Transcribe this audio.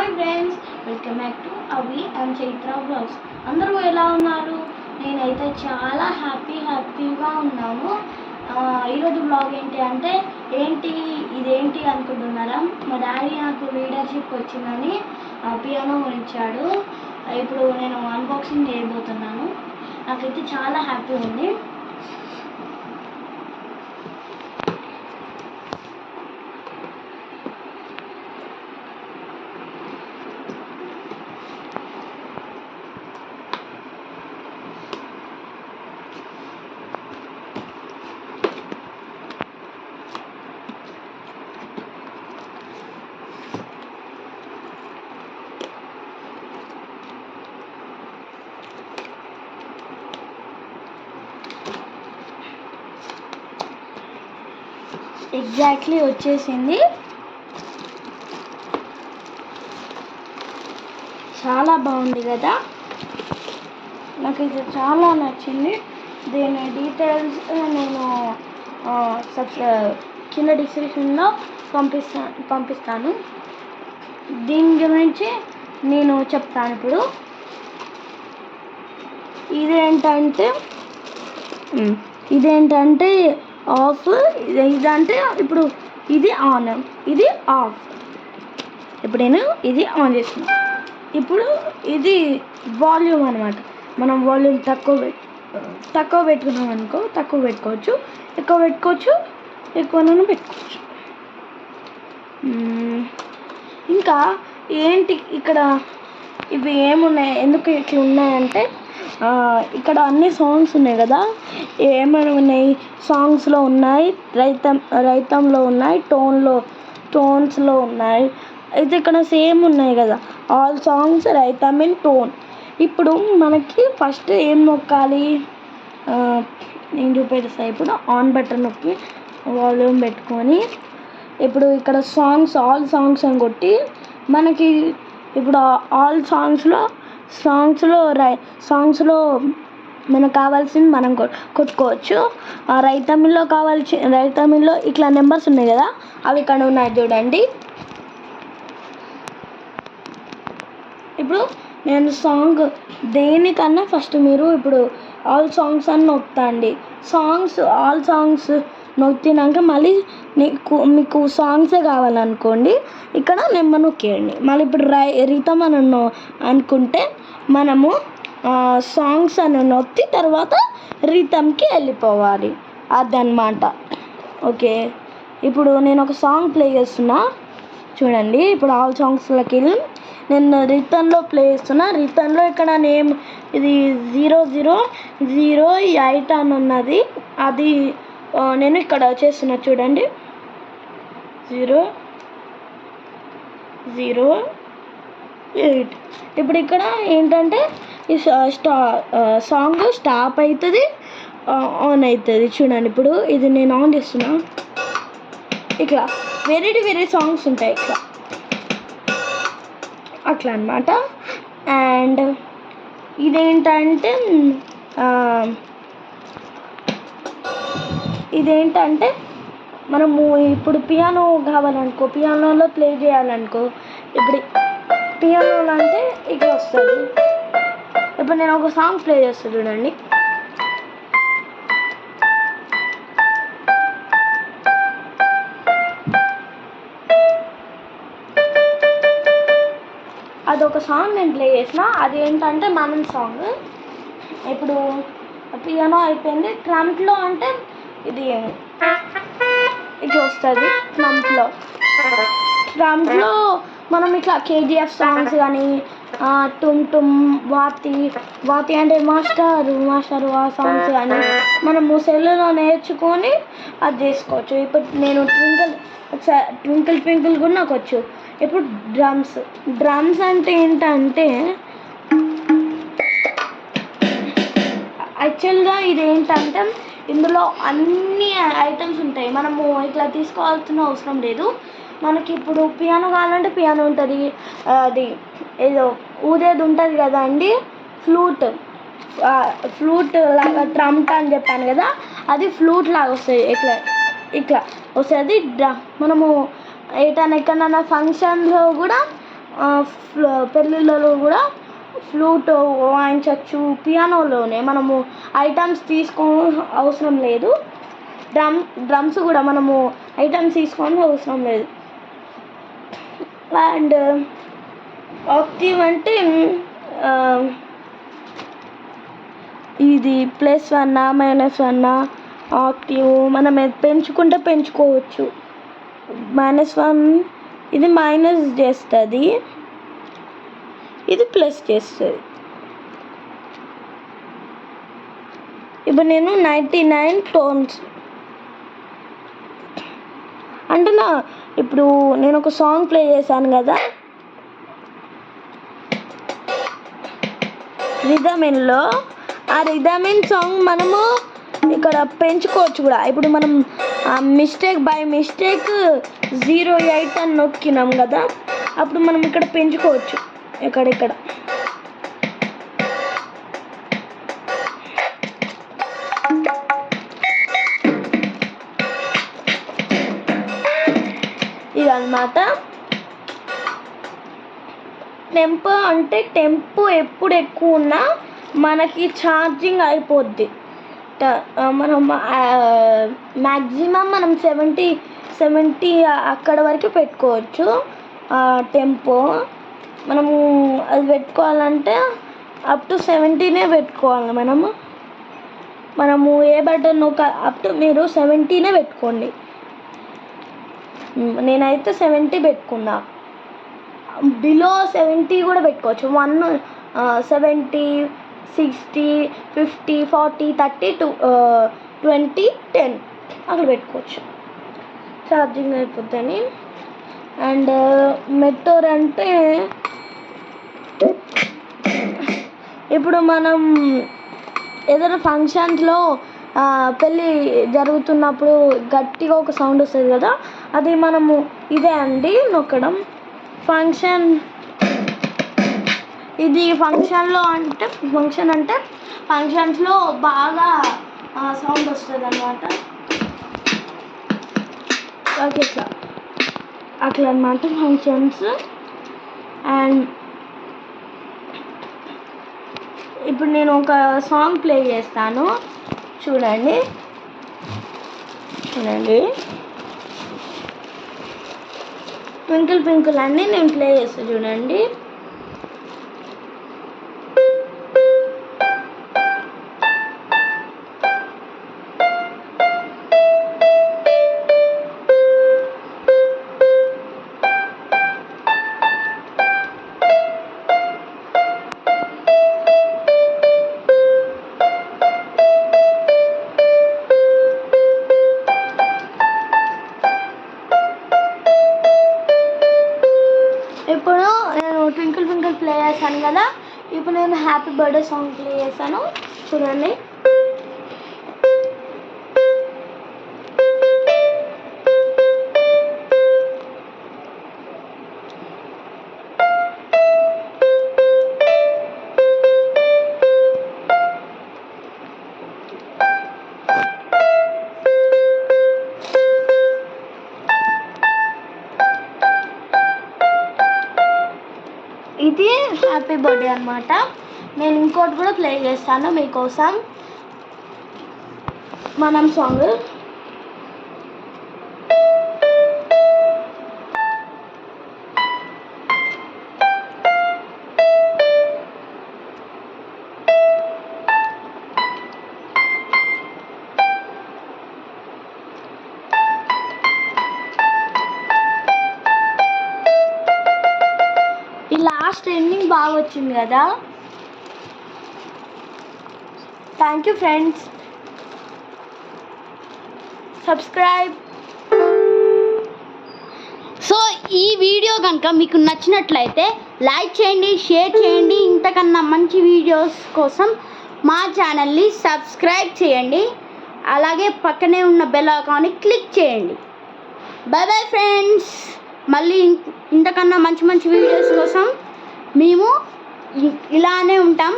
Hi friends, welcome back to అవి and Chaitra blogs. అందరూ ఎలా ఉన్నారు? నేనైతే చాలా హ్యాపీగా ఉన్నాను. ఈరోజు బ్లాగ్ ఏంటి అంటే ఇదేంటి అనుకుంటున్నారా? మా డాడీ నాకు లీడర్షిప్ వచ్చిందని పియానో ఇచ్చాడు. ఇప్పుడు నేను అన్బాక్సింగ్ చేయబోతున్నాను. నాకైతే చాలా హ్యాపీ ఉంది. ఎగ్జాక్ట్లీ వచ్చేసింది. చాలా బాగుంది కదా, నాకు ఇది చాలా నచ్చింది. దీని డీటెయిల్స్ నేను కింద డిస్క్రిప్షన్లో పంపిస్తాను. దీని గురించి నేను చెప్తాను. ఇప్పుడు ఇదేంటంటే ఆఫ్, ఇదంటే ఇప్పుడు ఇది ఆన్, ఇది ఆఫ్. ఇప్పుడు నేను ఇది ఆన్ చేస్తున్నాను. ఇప్పుడు ఇది వాల్యూమ్ అనమాట. మనం వాల్యూమ్ తక్కువ పెట్టుకున్నాం అనుకో, తక్కువ పెట్టుకోవచ్చు, ఎక్కువ పెట్టుకోవచ్చు, ఎక్కువనైనా పెట్టుకోవచ్చు. ఇంకా ఏంటి ఇక్కడ ఇవి ఏమున్నాయి, ఎందుకు ఇట్లా ఉన్నాయంటే ఇక్కడ అన్ని సాంగ్స్ ఉన్నాయి కదా. ఏమైనా ఉన్నాయి, సాంగ్స్లో ఉన్నాయి, రైతంలో ఉన్నాయి, టోన్స్లో ఉన్నాయి. అయితే ఇక్కడ సేమ్ ఉన్నాయి కదా, ఆల్ సాంగ్స్ రైతం ఇన్ టోన్. ఇప్పుడు మనకి ఫస్ట్ ఏం నొక్కాలి, నేను చూపిస్తాను. ఇప్పుడు ఆన్ బటన్ నొక్కి వాల్యూమ్ పెట్టుకొని, ఇప్పుడు ఇక్కడ ఆల్ సాంగ్స్ అని కొట్టి మనకి ఇప్పుడు ఆల్ సాంగ్స్లో మనకు కావాల్సింది మనం కొట్టుకోవచ్చు. రైతమిల్లో ఇట్లా నెంబర్స్ ఉన్నాయి కదా, అవి ఇక్కడ ఉన్నాయి చూడండి. ఇప్పుడు నేను సాంగ్ దేనికన్నా ఫస్ట్ మీరు ఇప్పుడు ఆల్ సాంగ్స్ అని నొక్కుతాండి. ఆల్ సాంగ్స్ నొక్కినాక మళ్ళీ మీకు సాంగ్సే కావాలనుకోండి, ఇక్కడ నెంబర్ నొక్కేయండి. మళ్ళీ ఇప్పుడు రిథమ్ అని అనుకుంటే మనము సాంగ్స్ అని నొక్కి తర్వాత రిథమ్కి వెళ్ళిపోవాలి. అదనమాట. ఓకే, ఇప్పుడు నేను ఒక సాంగ్ ప్లే చేస్తున్నా చూడండి. ఇప్పుడు ఆల్ సాంగ్స్లోకి వెళ్ళి నేను రిథమ్లో ప్లే చేస్తున్నా. రిథమ్లో ఇక్కడ నేమ్ ఇది 00008 అని ఉన్నది. అది నేను ఇక్కడ చేస్తున్నా చూడండి, 008. ఇప్పుడు ఇక్కడ ఏంటంటే ఈ సాంగ్ స్టాప్ అవుతుంది, ఆన్ అవుతుంది. చూడండి, ఇప్పుడు ఇది నేను ఆన్ చేస్తున్నా. ఇట్లా వేరే సాంగ్స్ ఉంటాయి ఇట్లా, అట్లా అనమాట. అండ్ ఇదేంటంటే మనము ఇప్పుడు పియానో కావాలనుకో, పియానోలో ప్లే చేయాలనుకో, ఇప్పుడు పియానోలో అంటే ఇక్కడ వస్తుంది. ఇప్పుడు నేను ఒక సాంగ్ ప్లే చేస్తాను చూడండి. అదొక సాంగ్ నేను ప్లే చేసిన, అది ఏంటంటే మనం సాంగ్. ఇప్పుడు పియానో అయిపోయింది. ట్రంప్లో అంటే ఇది వస్తుంది. ట్రంప్లో మనం ఇట్లా కేజీఎఫ్ సాంగ్స్ కానీ, టుమ్ టుమ్, వాతి అంటే మాస్టరు ఆ సాంగ్స్ కానీ మనము సెల్లులో నేర్చుకొని అది చేసుకోవచ్చు. ఇప్పుడు నేను ట్వింకిల్ కూడా నాకు వచ్చు. ఇప్పుడు డ్రమ్స్ అంటే ఏంటంటే యాక్చువల్గా ఇదేంటంటే ఇందులో అన్ని ఐటమ్స్ ఉంటాయి. మనము ఇట్లా తీసుకోవాల్సిన అవసరం లేదు. మనకి ఇప్పుడు పియానో కావాలంటే పియానో ఉంటుంది. అది ఏదో ఊదేది ఉంటుంది కదా అండి, ఫ్లూట్ లాగా, ట్రంప్ అని చెప్పాను కదా, అది ఫ్లూట్ లాగా వస్తుంది. ఇట్లా వస్తుంది. మనము ఎక్కడైనా ఫంక్షన్లో కూడా పెళ్ళిళ్ళలో కూడా ఫ్లూట్ వాయించవచ్చు. పియానోలోనే మనము ఐటమ్స్ అవసరం లేదు. డ్రమ్స్ కూడా మనము ఐటమ్స్ అవసరం లేదు. అండ్ ఆక్టివ్ అంటే ఇది +1 -1 ఆక్టివ్ మనం పెంచుకుంటే పెంచుకోవచ్చు. -1 ఇది మైనస్ చేస్తుంది, ఇది ప్లస్ చేస్తుంది. ఇప్పుడు నేను 99 టోన్స్ అంటే ఇప్పుడు నేను ఒక సాంగ్ ప్లే చేశాను కదా, రిథమిన్లో. ఆ రిథమిన్ సాంగ్ మనము ఇక్కడ పెంచుకోవచ్చు కూడా. ఇప్పుడు మనం బై మిస్టేక్ 08 అని నొక్కినాం కదా, అప్పుడు మనం ఇక్కడ పెంచుకోవచ్చు. ఇక్కడ ఇదన్నమాట. టెంపో అంటే టెంపో ఎప్పుడు ఎక్కువ ఉన్నా మనకి ఛార్జింగ్ అయిపోద్ది. మనం మ్యాక్సిమం మనం 70 అక్కడ వరకు పెట్టుకోవచ్చు. టెంపో మనము అది పెట్టుకోవాలంటే అప్ టు 70 పెట్టుకోవాలి. మనము ఏ బటన్ అప్ టు మీరు 70 పెట్టుకోండి. నేనైతే 70 పెట్టుకున్నా. బిలో 70 కూడా పెట్టుకోవచ్చు. 70, 60, 50, 40, 30, 20, 10 అక్కడ పెట్టుకోవచ్చు, ఛార్జింగ్ అయిపోద్దని. అండ్ మెటోర్ అంటే ఇప్పుడు మనం ఏదైనా ఫంక్షన్స్లో పెళ్ళి జరుగుతున్నప్పుడు గట్టిగా ఒక సౌండ్ వస్తుంది కదా, అది మనము ఇదే అండి నొక్కడం. ఇది ఫంక్షన్ అంటే ఫంక్షన్స్లో బాగా సౌండ్ వస్తుంది అన్నమాట. ఓకే సార్, అట్లా అన్నమాట ఫంక్షన్స్. అండ్ ఇప్పుడు నేను ఒక సాంగ్ ప్లే చేస్తాను, చూడండి. ట్వింకిల్ ట్వింకిల్ అన్నీ నేను ప్లే చేస్తాను, చూడండి. ఇప్పుడు నేను ట్వింకిల్ ట్వింకిల్ ప్లే చేశాను కదా, ఇప్పుడు నేను హ్యాపీ బర్త్డే సాంగ్ ప్లే చేశాను, చూడండి. ఇది హ్యాపీ బర్త్డే అన్నమాట. నేను ఇంకోటి కూడా ప్లే చేస్తాను మీకోసం, మనం సాంగ్. ఈ లాస్ట్ ఎండింగ్ బాగా వచ్చింది కదా. Thank you friends, subscribe. So ఈ వీడియో కనుక మీకు నచ్చినట్లయితే లైక్ చేయండి, షేర్ చేయండి. ఇంతకన్నా మంచి వీడియోస్ కోసం మా ఛానల్ని సబ్స్క్రైబ్ చేయండి. అలాగే పక్కనే ఉన్న బెల్ ఐకాన్ని క్లిక్ చేయండి. Bye bye friends. మళ్ళీ ఇంతకన్నా మంచి మంచి వీడియోస్ కోసం మేము ఇలానే ఉంటాం.